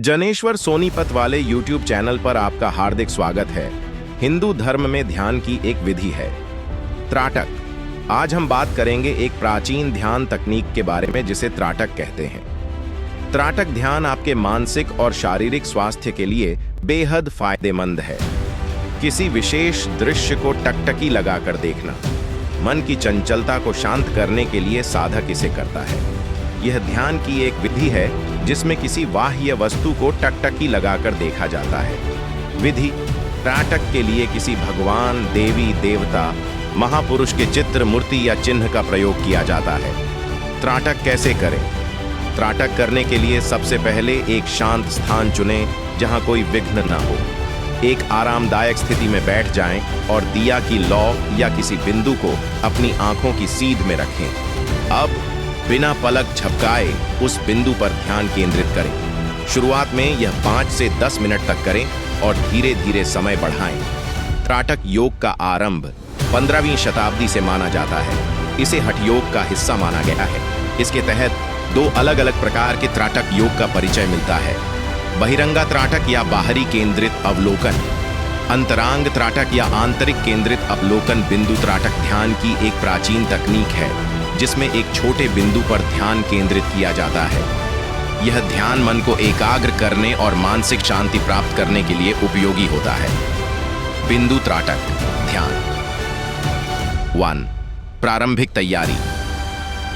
जनेश्वर सोनीपत वाले YouTube channel पर आपका हार्दिक स्वागत है। हिंदू धर्म में ध्यान की एक विधि है त्राटक। आज हम बात करेंगे एक प्राचीन ध्यान तकनीक के बारे में जिसे त्राटक कहते हैं। त्राटक ध्यान आपके मानसिक और शारीरिक स्वास्थ्य के लिए बेहद फायदेमंद है। किसी विशेष दृश्य को टकटकी लगाकर देखना मन की चंचलता को शांत करने के लिए साधक इसे करता है। यह ध्यान की एक विधि है जिसमें किसी बाह्य वस्तु को टकटकी लगाकर देखा जाता है। विधि त्राटक के लिए किसी भगवान, देवी, देवता, महापुरुष के चित्र, मूर्ति या चिन्ह का प्रयोग किया जाता है। त्राटक कैसे करें? त्राटक करने के लिए सबसे पहले एक शांत स्थान चुनें जहां कोई विघ्न न हो। एक आरामदायक स्थिति में बैठ जाएं और दिया की लौ या किसी बिंदु को अपनी आंखों की सीध में रखें। अब बिना पलक झपकाए उस बिंदु पर ध्यान केंद्रित करें। शुरुआत में यह 5 से 10 मिनट तक करें और धीरे धीरे समय बढ़ाएं। त्राटक योग का आरंभ 15वीं शताब्दी से माना जाता है। इसे हठ योग का हिस्सा माना गया है। इसके तहत 2 अलग अलग प्रकार के त्राटक योग का परिचय मिलता है। बहिरंगा त्राटक या बाहरी केंद्रित अवलोकन, अंतरांग त्राटक या आंतरिक केंद्रित अवलोकन। बिंदु त्राटक ध्यान की एक प्राचीन तकनीक है जिसमें एक छोटे बिंदु पर ध्यान केंद्रित किया जाता है। यह ध्यान मन को एकाग्र करने और मानसिक शांति प्राप्त करने के लिए उपयोगी होता है। बिंदु त्राटक ध्यान 1. प्रारंभिक तैयारी।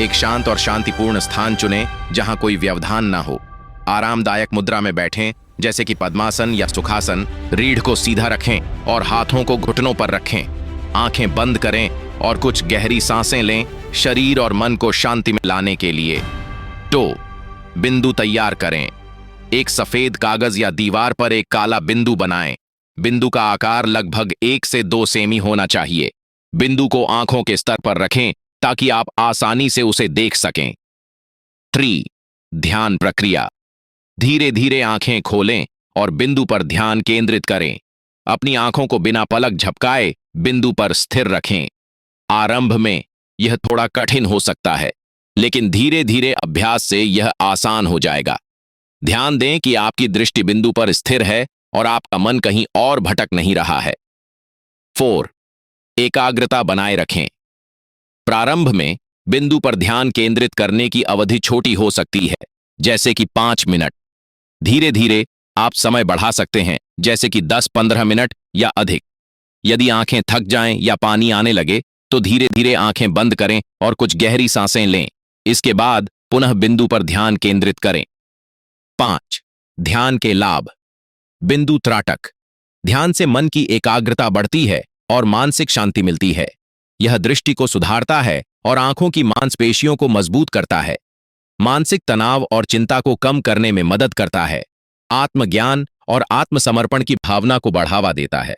एक शांत और शांतिपूर्ण स्थान चुनें जहां कोई व्यवधान न हो। आरामदायक मुद्रा में बैठें जैसे कि पद्मासन या सुखासन। रीढ़ को सीधा रखें और हाथों को घुटनों पर रखें। आंखें बंद करें और कुछ गहरी सांसें लें शरीर और मन को शांति में लाने के लिए। 2. बिंदु तैयार करें। एक सफेद कागज या दीवार पर एक काला बिंदु बनाएं। बिंदु का आकार लगभग 1 से 2 सेमी होना चाहिए। बिंदु को आंखों के स्तर पर रखें ताकि आप आसानी से उसे देख सकें। 3. ध्यान प्रक्रिया। धीरे धीरे आंखें खोलें और बिंदु पर ध्यान केंद्रित करें। अपनी आंखों को बिना पलक झपकाए बिंदु पर स्थिर रखें। आरंभ में यह थोड़ा कठिन हो सकता है, लेकिन धीरे धीरे अभ्यास से यह आसान हो जाएगा। ध्यान दें कि आपकी दृष्टि बिंदु पर स्थिर है और आपका मन कहीं और भटक नहीं रहा है। 4. एकाग्रता बनाए रखें। प्रारंभ में बिंदु पर ध्यान केंद्रित करने की अवधि छोटी हो सकती है, जैसे कि 5 मिनट। धीरे धीरे आप समय बढ़ा सकते हैं, जैसे कि 10-15 मिनट या अधिक। यदि आंखें थक जाएं या पानी आने लगे तो धीरे धीरे आंखें बंद करें और कुछ गहरी सांसें लें। इसके बाद पुनः बिंदु पर ध्यान केंद्रित करें। 5. ध्यान के लाभ। बिंदु त्राटक ध्यान से मन की एकाग्रता बढ़ती है और मानसिक शांति मिलती है। यह दृष्टि को सुधारता है और आंखों की मांसपेशियों को मजबूत करता है। मानसिक तनाव और चिंता को कम करने में मदद करता है। आत्मज्ञान और आत्मसमर्पण की भावना को बढ़ावा देता है।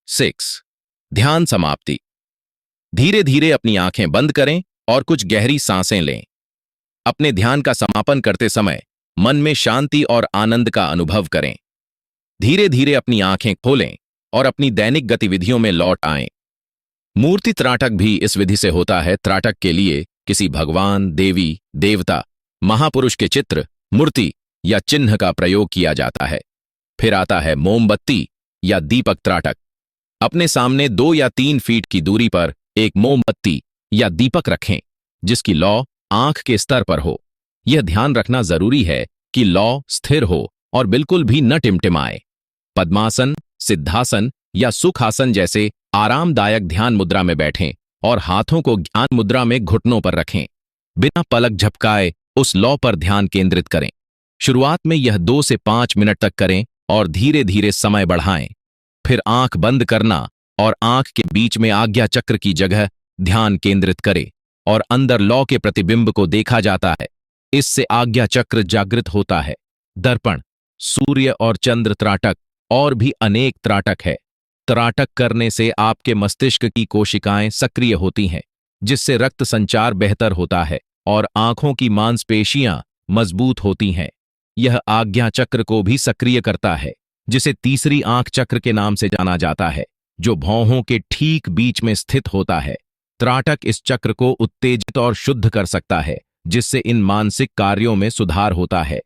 6. ध्यान समाप्ति। धीरे धीरे अपनी आंखें बंद करें और कुछ गहरी सांसें लें। अपने ध्यान का समापन करते समय मन में शांति और आनंद का अनुभव करें। धीरे धीरे अपनी आंखें खोलें और अपनी दैनिक गतिविधियों में लौट आएं। मूर्ति त्राटक भी इस विधि से होता है। त्राटक के लिए किसी भगवान, देवी, देवता, महापुरुष के चित्र, मूर्ति या चिन्ह का प्रयोग किया जाता है। फिर आता है मोमबत्ती या दीपक त्राटक। अपने सामने 2 या 3 फीट की दूरी पर एक मोमबत्ती या दीपक रखें जिसकी लौ आंख के स्तर पर हो। यह ध्यान रखना जरूरी है कि लौ स्थिर हो और बिल्कुल भी न टिमटिमाए। पद्मासन, सिद्धासन या सुखासन जैसे आरामदायक ध्यान मुद्रा में बैठें और हाथों को ज्ञान मुद्रा में घुटनों पर रखें। बिना पलक झपकाए उस लौ पर ध्यान केंद्रित करें। शुरुआत में यह 2 से 5 मिनट तक करें और धीरे धीरे समय बढ़ाएं। फिर आंख बंद करना और आंख के बीच में आज्ञा चक्र की जगह ध्यान केंद्रित करें और अंदर लौ के प्रतिबिंब को देखा जाता है। इससे आज्ञा चक्र जागृत होता है। दर्पण, सूर्य और चंद्र त्राटक और भी अनेक त्राटक है। त्राटक करने से आपके मस्तिष्क की कोशिकाएं सक्रिय होती हैं, जिससे रक्त संचार बेहतर होता है और आंखों की मांसपेशियां मजबूत होती हैं। यह आज्ञा चक्र को भी सक्रिय करता है, जिसे तीसरी आंख चक्र के नाम से जाना जाता है, जो भौहों के ठीक बीच में स्थित होता है। त्राटक इस चक्र को उत्तेजित और शुद्ध कर सकता है, जिससे इन मानसिक कार्यों में सुधार होता है।